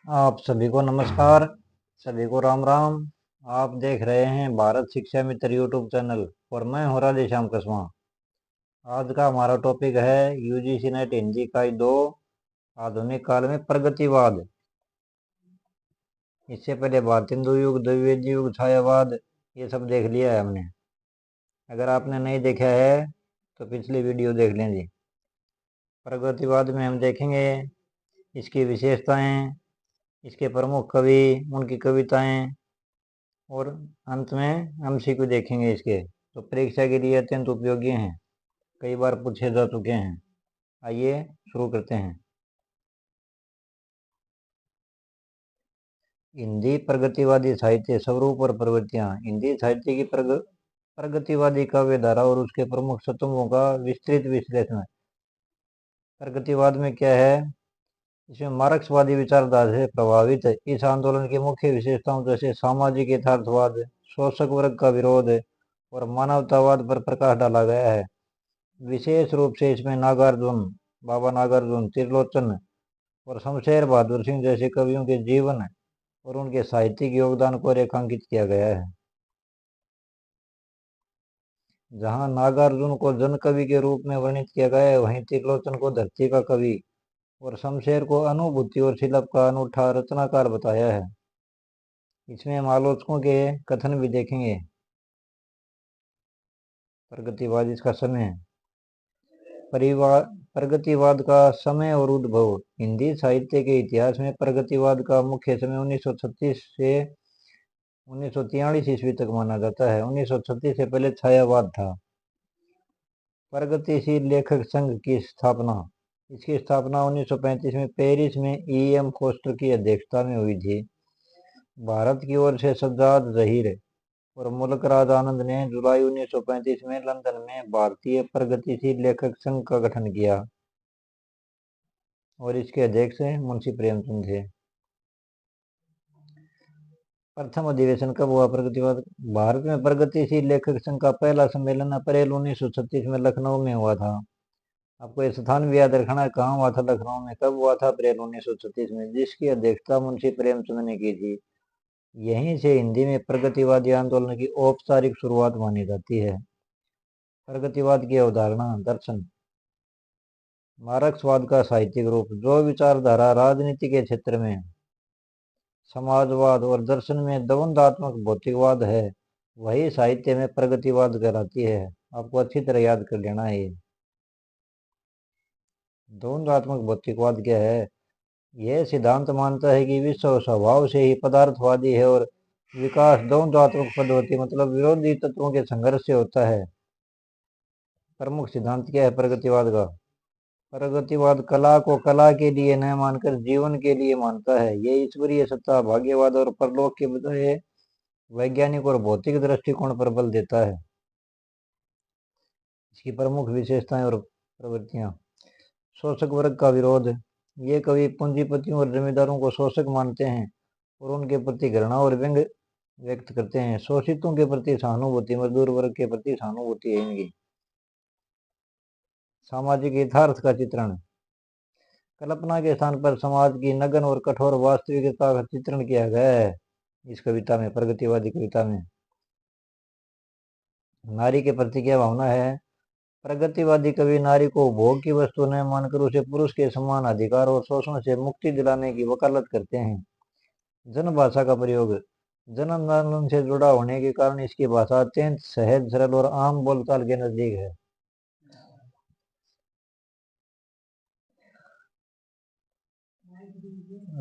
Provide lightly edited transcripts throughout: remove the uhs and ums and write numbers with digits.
आप सभी को नमस्कार, सभी को राम राम। आप देख रहे हैं भारत शिक्षा मित्र यूट्यूब चैनल और मैं हूँ राधेश्याम कसवा। आज का हमारा टॉपिक है यूजीसी नेट हिंदी इकाई 2 आधुनिक काल में प्रगतिवाद। इससे पहले भारतेंदु युग, द्विवेदी युग, छायावाद ये सब देख लिया है हमने। अगर आपने नहीं देखा है तो पिछली वीडियो देख लें जी। प्रगतिवाद में हम देखेंगे इसकी विशेषताएं, इसके प्रमुख कवि, उनकी कविताएं और अंत में एमसीक्यू देखेंगे इसके। तो परीक्षा के लिए अत्यंत उपयोगी हैं, कई बार पूछे जा चुके हैं। आइए शुरू करते हैं। हिंदी प्रगतिवादी साहित्य स्वरूप और प्रवृत्तियां। हिंदी साहित्य की प्रगतिवादी काव्य धारा और उसके प्रमुख तत्वों का विस्तृत विश्लेषण। प्रगतिवाद में क्या है, इसमें मार्क्सवादी विचारधारा से प्रभावित इस आंदोलन की मुख्य विशेषताओं जैसे सामाजिक यथार्थवाद, शोषक वर्ग का विरोध और मानवतावाद पर प्रकाश डाला गया है। विशेष रूप से इसमें नागार्जुन, बाबा नागार्जुन, त्रिलोचन और शमशेर बहादुर सिंह जैसे कवियों के जीवन और उनके साहित्यिक योगदान को रेखांकित किया गया है। जहां नागार्जुन को जन कवि के रूप में वर्णित किया गया है, वहीं त्रिलोचन को धरती का कवि और शमशेर को अनुभूति और शिल्प का अनूठा रचनाकार बताया है। इसमें हम आलोचकों के कथन भी देखेंगे। प्रगतिवाद इसका समय है। प्रगतिवाद का समय और उद्भव। हिंदी साहित्य के इतिहास में प्रगतिवाद का मुख्य समय 1936 से 1943 ईस्वी तक माना जाता है। 1936 से पहले छायावाद था। प्रगतिशील लेखक संघ की स्थापना। इसकी स्थापना 1935 में पेरिस में E.M. फोस्टर की अध्यक्षता में हुई थी। भारत की ओर से सज्जाद जहीर और मुल्क राज आनंद ने जुलाई 1935 में लंदन में भारतीय प्रगतिशील लेखक संघ का गठन किया और इसके अध्यक्ष मुंशी प्रेमचंद थे। प्रथम अधिवेशन कब हुआ प्रगतिवाद? भारत में प्रगतिशील लेखक संघ का पहला सम्मेलन अप्रैल 1936 में लखनऊ में हुआ था। आपको ये स्थान भी याद रखना है, कहाँ हुआ था? लखनऊ में। कब हुआ था? अप्रैल 1936 में, जिसकी अध्यक्षता मुंशी प्रेमचंद ने की थी। यहीं से हिंदी में प्रगतिवादी आंदोलन की औपचारिक शुरुआत मानी जाती है। प्रगतिवाद की अवधारणा। दर्शन। मार्क्सवाद का साहित्यिक रूप। जो विचारधारा राजनीति के क्षेत्र में समाजवाद और दर्शन में द्वंद्वात्मक भौतिकवाद है, वही साहित्य में प्रगतिवाद कहलाती है। आपको अच्छी तरह याद कर लेना है ये। द्वंद्वात्मक भौतिकवाद क्या है? यह सिद्धांत मानता है कि विश्व स्वभाव से ही पदार्थवादी है और विकास द्वंद्वात्मक पद्धति मतलब विरोधी तत्वों के संघर्ष से होता है। प्रमुख सिद्धांत क्या है प्रगतिवाद का? प्रगतिवाद कला को कला के लिए न मानकर जीवन के लिए मानता है। ये ईश्वरीय सत्ता, भाग्यवाद और परलोक के बजाय वैज्ञानिक और भौतिक दृष्टिकोण पर बल देता है। इसकी प्रमुख विशेषताएं और प्रवृत्तियां। शोषक वर्ग का विरोध। ये कवि पूंजीपतियों और जमींदारों को शोषक मानते हैं और उनके प्रति घृणा और व्यंग व्यक्त करते हैं। शोषितों के प्रति सहानुभूति, मजदूर वर्ग के प्रति सहानुभूति है इनकी। सामाजिक यथार्थ का चित्रण। कल्पना के स्थान पर समाज की नग्न और कठोर वास्तविकता का चित्रण किया गया है इस कविता में, प्रगतिवादी कविता में। नारी के प्रति क्या भावना है? प्रगतिवादी कवि नारी को भोग की वस्तु न मानकर उसे पुरुष के समान अधिकार और शोषण से मुक्ति दिलाने की वकालत करते हैं। जन भाषा का प्रयोग। जन आंदोलन से जुड़ा होने के कारण इसकी भाषा अत्यंत सहज, सरल और आम बोलचाल के नजदीक है।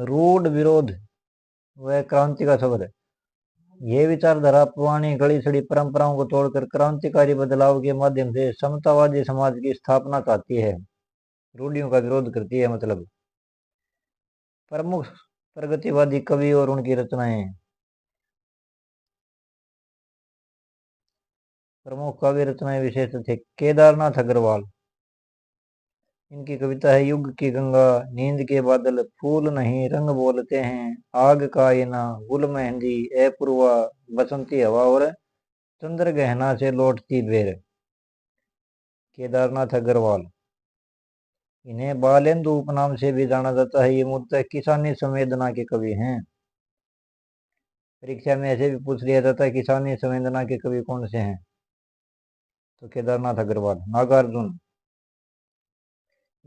रूढ़ विरोध व क्रांति का शब्द। यह विचारधारा पुरानी गड़ी सड़ी परंपराओं को तोड़कर क्रांतिकारी बदलाव के माध्यम से समतावादी समाज की स्थापना चाहती है। रूढ़ियों का विरोध करती है मतलब। प्रमुख प्रगतिवादी कवि और उनकी रचनाएं। प्रमुख काव्य रचनाएं विशेष थे। केदारनाथ अग्रवाल, इनकी कविता है युग की गंगा, नींद के बादल, फूल नहीं रंग बोलते हैं, आग का आईना, गुल मेहंदी, ए पुरवा, बसंती हवा और चंद्र गहना से लौटती बेर। केदारनाथ अग्रवाल। इन्हें बालेंदु उपनाम से भी जाना जाता है। ये मूलतः किसानी संवेदना के कवि हैं। परीक्षा में ऐसे भी पूछ लिया जाता है किसानी संवेदना के कवि कौन से हैं, तो केदारनाथ अग्रवाल। नागार्जुन,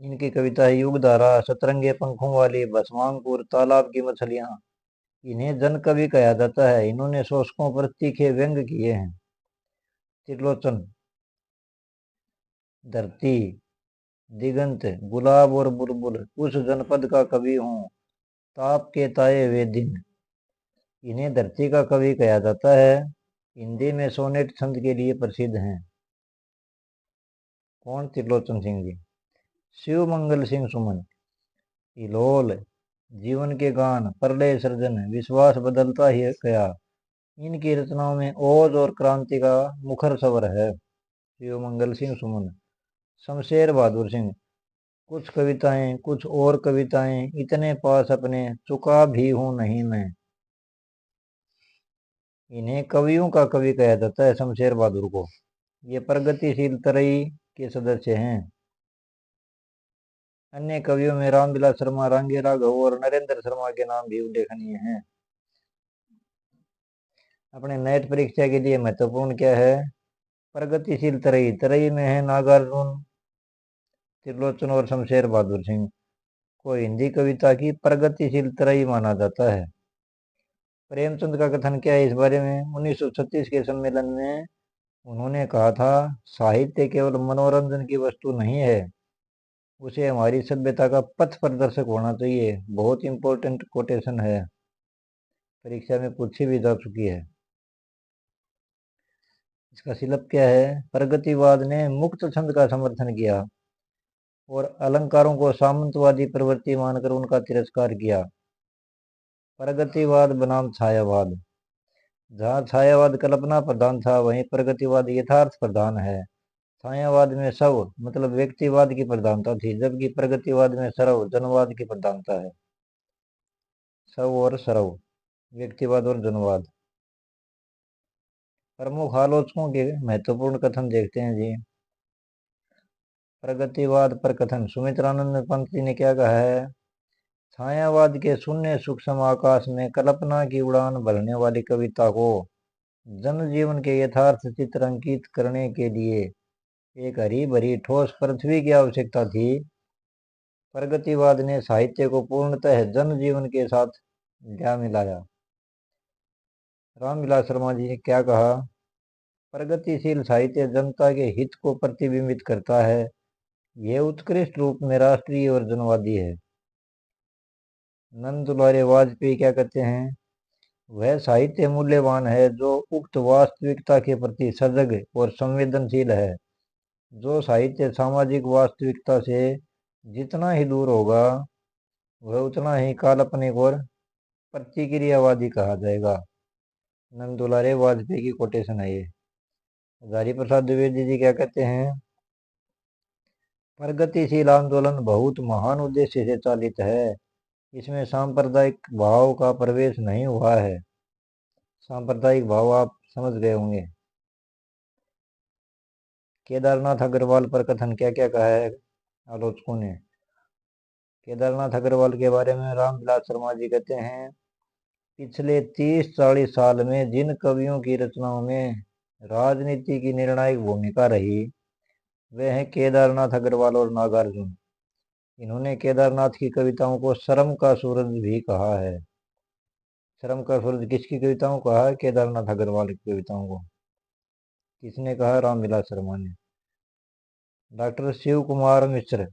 इनकी कविता है युगधारा, सतरंगे पंखों वाली, भस्मांकुर, तालाब की मछलियां। इन्हें जन कवि कहा जाता है। इन्होंने शोषकों पर तीखे व्यंग किए हैं। त्रिलोचन, धरती, दिगंत, गुलाब और बुलबुल, उस जनपद का कवि हूँ, ताप के ताए वे दिन। इन्हें धरती का कवि कहा जाता है। हिंदी में सोनेट छंद के लिए प्रसिद्ध हैं। कौन? त्रिलोचन सिंह जी। शिव मंगल सिंह सुमन, इलोल, जीवन के गान, प्रलय सृजन, विश्वास बदलता ही गया। इनकी रचनाओं में ओज और क्रांति का मुखर स्वर है। शिव मंगल सिंह सुमन। शमशेर बहादुर सिंह, कुछ कविताएं, कुछ और कविताएं, इतने पास अपने, चुका भी हूं नहीं मैं। इन्हें कवियों का कवि कहा जाता है, शमशेर बहादुर को। ये प्रगतिशील तरई के सदस्य हैं। अन्य कवियों में रामविलास शर्मा, रांगे राघव और नरेंद्र शर्मा के नाम भी उल्लेखनीय हैं। अपने नेट परीक्षा के लिए महत्वपूर्ण क्या है? प्रगतिशील तरई। तरई में है नागार्जुन, त्रिलोचन और शमशेर बहादुर सिंह को हिंदी कविता की प्रगतिशील तरई माना जाता है। प्रेमचंद का कथन क्या है इस बारे में? 1936 के सम्मेलन में उन्होंने कहा था, साहित्य केवल मनोरंजन की वस्तु नहीं है, उसे हमारी सभ्यता का पथ प्रदर्शक होना चाहिए। बहुत इंपॉर्टेंट कोटेशन है, परीक्षा में पूछी भी जा चुकी है। इसका सिलप क्या है? प्रगतिवाद ने मुक्त छंद का समर्थन किया और अलंकारों को सामंतवादी प्रवृत्ति मानकर उनका तिरस्कार किया। प्रगतिवाद बनाम छायावाद। जहाँ छायावाद कल्पना प्रधान था, वहीं प्रगतिवाद यथार्थ प्रधान है। छायावाद में शव मतलब व्यक्तिवाद की प्रधानता थी, जबकि प्रगतिवाद में सर्व जनवाद की प्रधानता है। शव और सर्व, व्यक्तिवाद और जनवाद। प्रमुख आलोचकों के महत्वपूर्ण कथन देखते हैं जी। प्रगतिवाद पर कथन, सुमित्रानंद पंत जी ने क्या कहा है? छायावाद के शून्य सूक्ष्म आकाश में कल्पना की उड़ान भरने वाली कविता को जनजीवन के यथार्थ चित्र अंकित करने के लिए एक हरी भरी ठोस पृथ्वी की आवश्यकता थी। प्रगतिवाद ने साहित्य को पूर्णतः जनजीवन के साथ जा मिलाया। रामविलास शर्मा जी ने क्या कहा? प्रगतिशील साहित्य जनता के हित को प्रतिबिंबित करता है। यह उत्कृष्ट रूप में राष्ट्रीय और जनवादी है। नंद दुलारे वाजपेयी क्या कहते हैं? वह साहित्य मूल्यवान है जो उक्त वास्तविकता के प्रति सजग और संवेदनशील है। जो साहित्य सामाजिक वास्तविकता से जितना ही दूर होगा, वह उतना ही काल्पनिक और प्रतिक्रियावादी कहा जाएगा। नंद दुलारे वाजपेयी की कोटेशन है ये। हजारी प्रसाद द्विवेदी जी क्या कहते हैं? प्रगतिशील आंदोलन बहुत महान उद्देश्य से चालित है। इसमें सांप्रदायिक भाव का प्रवेश नहीं हुआ है। सांप्रदायिक भाव आप समझ गए होंगे। केदारनाथ अग्रवाल पर कथन क्या क्या कहा है आलोचकों ने? केदारनाथ अग्रवाल के बारे में रामविलास शर्मा जी कहते हैं, पिछले 30-40 साल में जिन कवियों की रचनाओं में राजनीति की निर्णायक भूमिका रही, वे हैं केदारनाथ अग्रवाल और नागार्जुन। इन्होंने केदारनाथ की कविताओं को शर्म का सूरज भी कहा है। शर्म का सूरज किसकी कविताओं को कहा है? केदारनाथ अग्रवाल की कविताओं को। किसने कहा? रामविलास शर्मा ने। डॉक्टर शिव कुमार मिश्र,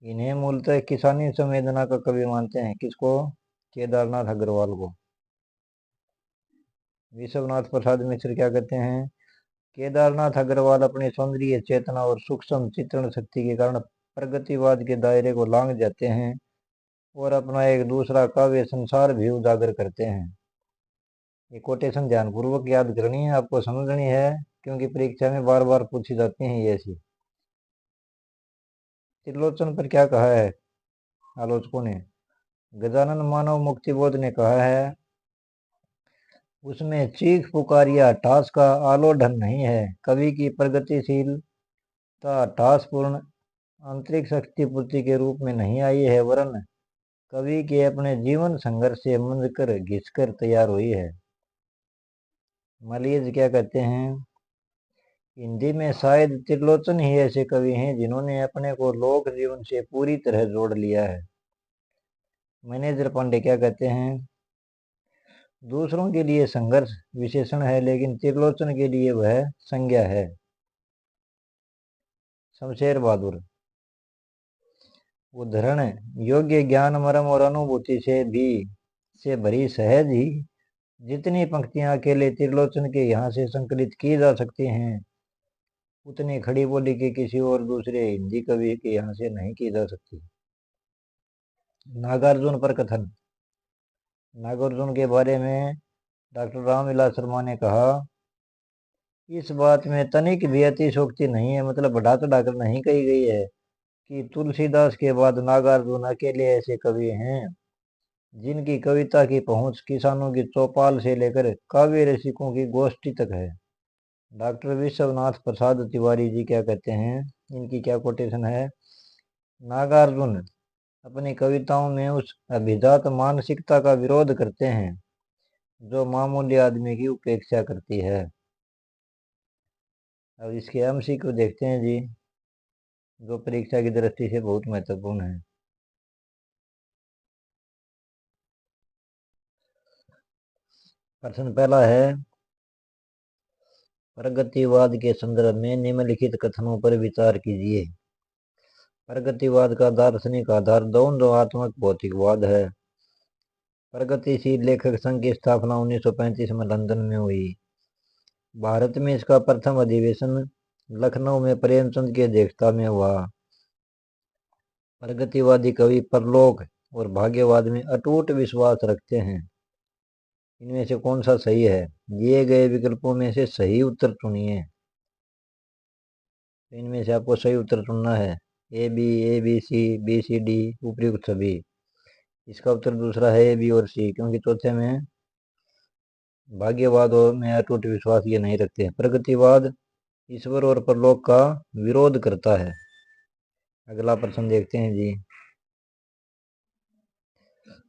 इन्हें मूलतः किसानी संवेदना का कवि मानते हैं। किसको? केदारनाथ अग्रवाल को। विश्वनाथ प्रसाद मिश्र क्या कहते हैं? केदारनाथ अग्रवाल अपनी सौंदर्य चेतना और सूक्ष्म चित्रण शक्ति के कारण प्रगतिवाद के दायरे को लांघ जाते हैं और अपना एक दूसरा काव्य संसार भी उजागर करते हैं। ये कोटेशन ध्यानपूर्वक याद करनी है, आपको समझनी है, क्योंकि परीक्षा में बार बार पूछी जाती हैं ये ऐसी। त्रिलोचन पर क्या कहा है आलोचकों ने? गजानन मानव मुक्तिबोध ने कहा है, उसमें चीख पुकार या टास का आलोढ़न नहीं है। कवि की प्रगतिशीलता टासपूर्ण आंतरिक शक्ति पूर्ति के रूप में नहीं आई है, वरन कवि के अपने जीवन संघर्ष से मंद कर घिसकर तैयार हुई है। मलियज क्या कहते हैं, हिंदी में शायद त्रिलोचन ही ऐसे कवि हैं जिन्होंने अपने को लोक जीवन से पूरी तरह जोड़ लिया है। मैनेजर पांडे क्या कहते हैं, दूसरों के लिए संघर्ष विशेषण है, लेकिन त्रिलोचन के लिए वह संज्ञा है। शमशेर बहादुर, उद्धरण, योग्य ज्ञान मर्म और अनुभूति से भरी सहज ही जितनी पंक्तियां अकेले त्रिलोचन के यहाँ से संकलित की जा सकती हैं, उतनी खड़ी बोली के किसी और दूसरे हिंदी कवि के यहाँ से नहीं की जा सकती। नागार्जुन पर कथन, नागार्जुन के बारे में डॉक्टर रामविलास शर्मा ने कहा, इस बात में तनिक भी अतिशोक्ति नहीं है, मतलब बढ़ा चढ़ाकर नहीं कही गई है कि तुलसीदास के बाद नागार्जुन अकेले ऐसे कवि हैं जिनकी कविता की पहुंच किसानों की चौपाल से लेकर काव्य रसिकों की गोष्ठी तक है। डॉक्टर विश्वनाथ प्रसाद तिवारी जी क्या कहते हैं, इनकी क्या कोटेशन है, नागार्जुन अपनी कविताओं में उस अभिजात मानसिकता का विरोध करते हैं जो मामूली आदमी की उपेक्षा करती है। अब इसके एमसी को देखते हैं जी, जो परीक्षा की दृष्टि से बहुत महत्वपूर्ण है। प्रश्न पहला है, प्रगतिवाद के संदर्भ में निम्नलिखित कथनों पर विचार कीजिए। प्रगतिवाद का दार्शनिक आधार द्वंद्वात्मक भौतिकवाद है। प्रगतिशील लेखक संघ की स्थापना 1935 में लंदन में हुई। भारत में इसका प्रथम अधिवेशन लखनऊ में प्रेमचंद की अध्यक्षता में हुआ। प्रगतिवादी कवि परलोक और भाग्यवाद में अटूट विश्वास रखते हैं। इनमें से कौन सा सही है, दिए गए विकल्पों में से सही उत्तर चुनिए। इनमें से आपको सही उत्तर चुनना है, ए बी सी डी उपयुक्त सभी। इसका उत्तर दूसरा है ए बी और सी, क्योंकि चौथे में भाग्यवाद और में अटूट विश्वास ये नहीं रखते हैं। प्रगतिवाद ईश्वर और परलोक का विरोध करता है। अगला प्रश्न देखते हैं जी,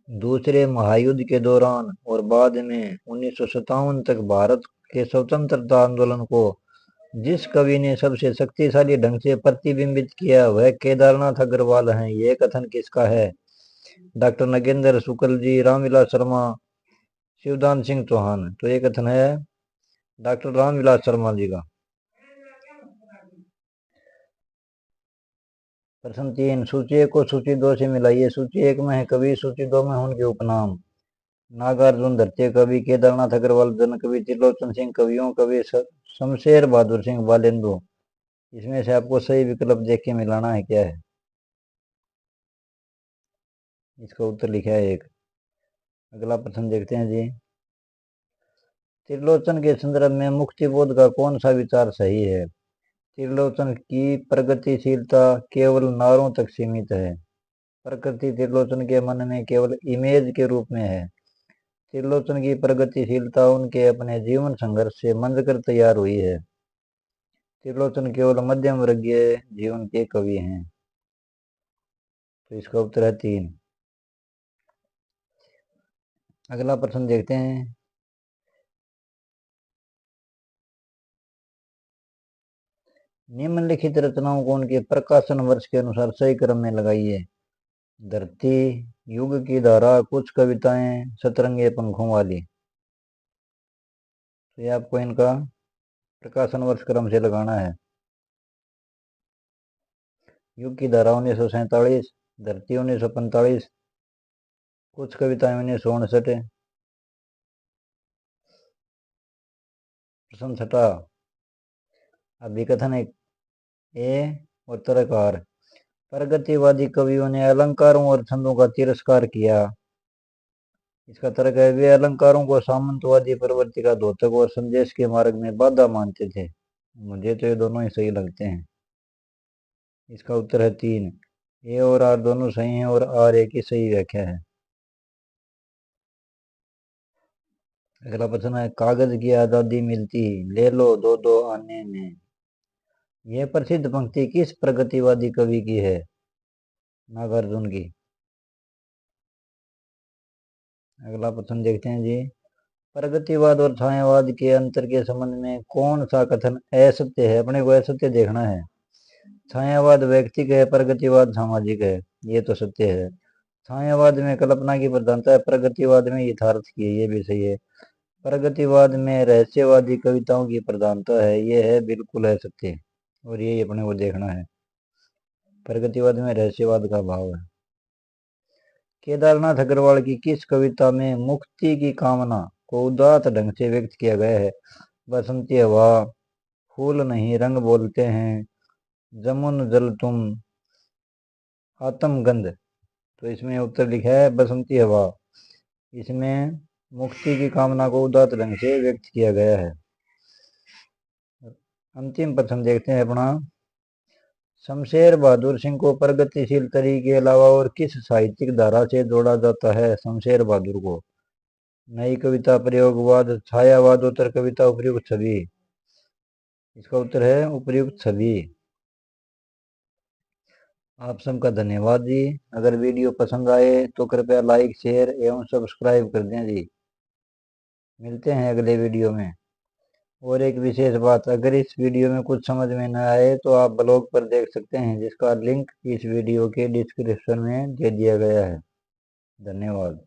दूसरे महायुद्ध के दौरान और बाद में 1957 तक भारत के स्वतंत्रता आंदोलन को जिस कवि ने सबसे शक्तिशाली ढंग से प्रतिबिंबित किया वह केदारनाथ अग्रवाल हैं। यह कथन किसका है, डॉक्टर नगेंद्र शुक्ल जी, रामविलास शर्मा, शिवदान सिंह चौहान। तो ये कथन है डॉक्टर रामविलास शर्मा जी का। प्रश्न 3, सूची 1 को सूची 2 से मिलाइए। सूची 1 में है कवि, सूची 2 में उनके उपनाम। नागार्जुन धरती कवि, केदारनाथ अग्रवाल जन कवि, त्रिलोचन सिंह कवियों कवि, शमशेर बहादुर सिंह बालेंदु। इसमें से आपको सही विकल्प देख के मिलाना है, क्या है, इसका उत्तर लिखा है 1। अगला प्रश्न देखते हैं जी, त्रिलोचन के संदर्भ में मुक्तिबोध का कौन सा विचार सही है। त्रिलोचन की प्रगतिशीलता केवल नारों तक सीमित है। प्रकृति त्रिलोचन के मन में केवल इमेज के रूप में है। त्रिलोचन की प्रगतिशीलता उनके अपने जीवन संघर्ष से मंद कर तैयार हुई है। त्रिलोचन केवल मध्यम वर्गीय जीवन के कवि हैं। तो इसका उत्तर है 3। अगला प्रश्न देखते हैं, निम्नलिखित रचनाओं को उनके प्रकाशन वर्ष के अनुसार सही क्रम में लगाइए। धरती, युग की धारा, कुछ कविताएं, सतरंगे पंखों वाली। तो ये आपको इनका प्रकाशन वर्ष क्रम से लगाना है। युग की धारा 1947, धरती 1945, कुछ कविताएं 1959। प्रश्न 6, अभिकथन ए और तरकार। प्रगतिवादी कवियों ने अलंकारों और छंदों का तिरस्कार किया। इसका तर्क है, वे अलंकारों को सामंतवादी प्रवृत्ति का द्योतक और संदेश के मार्ग में बाधा मानते थे। मुझे तो ये दोनों ही सही लगते हैं। इसका उत्तर है 3। ए और आर दोनों सही हैं और आर ए की सही व्याख्या है। अगला प्रश्न है, कागज की आजादी मिलती ले लो दो दो आने में। यह प्रसिद्ध पंक्ति किस प्रगतिवादी कवि की है? नागार्जुन की। अगला प्रश्न देखते हैं जी। प्रगतिवाद और छायावाद के अंतर के संबंध में कौन सा कथन असत्य है? अपने को असत्य देखना है। छायावाद व्यक्तिक है, प्रगतिवाद सामाजिक है। ये तो सत्य है। छायावाद में कल्पना की प्रधानता है, प्रगतिवाद में यथार्थ की है। ये भी सही है। प्रगतिवाद में रहस्यवादी कविताओं की प्रधानता है। ये है बिल्कुल है सत्य, और ये अपने को देखना है। प्रगतिवाद में रहस्यवाद का भाव है। केदारनाथ अग्रवाल की किस कविता में मुक्ति की कामना को उदात्त ढंग से व्यक्त किया गया है? बसंती हवा, फूल नहीं रंग बोलते हैं, जमुन जल तुम, आत्मगंध। तो इसमें उत्तर लिखा है बसंती हवा। इसमें मुक्ति की कामना को उदात्त ढंग से व्यक्त किया गया है। अंतिम प्रश्न देखते हैं अपना। शमशेर बहादुर सिंह को प्रगतिशील तरीके के अलावा और किस साहित्यिक धारा से जोड़ा जाता है? शमशेर बहादुर को नई कविता, प्रयोगवाद, छायावादोत्तर कविता, उपयुक्त छवि। इसका उत्तर है उपयुक्त छवि। आप सबका धन्यवाद जी। अगर वीडियो पसंद आए तो कृपया लाइक, शेयर एवं सब्सक्राइब कर दें जी। मिलते हैं अगले वीडियो में। और एक विशेष बात, अगर इस वीडियो में कुछ समझ में न आए तो आप ब्लॉग पर देख सकते हैं, जिसका लिंक इस वीडियो के डिस्क्रिप्शन में दे दिया गया है। धन्यवाद।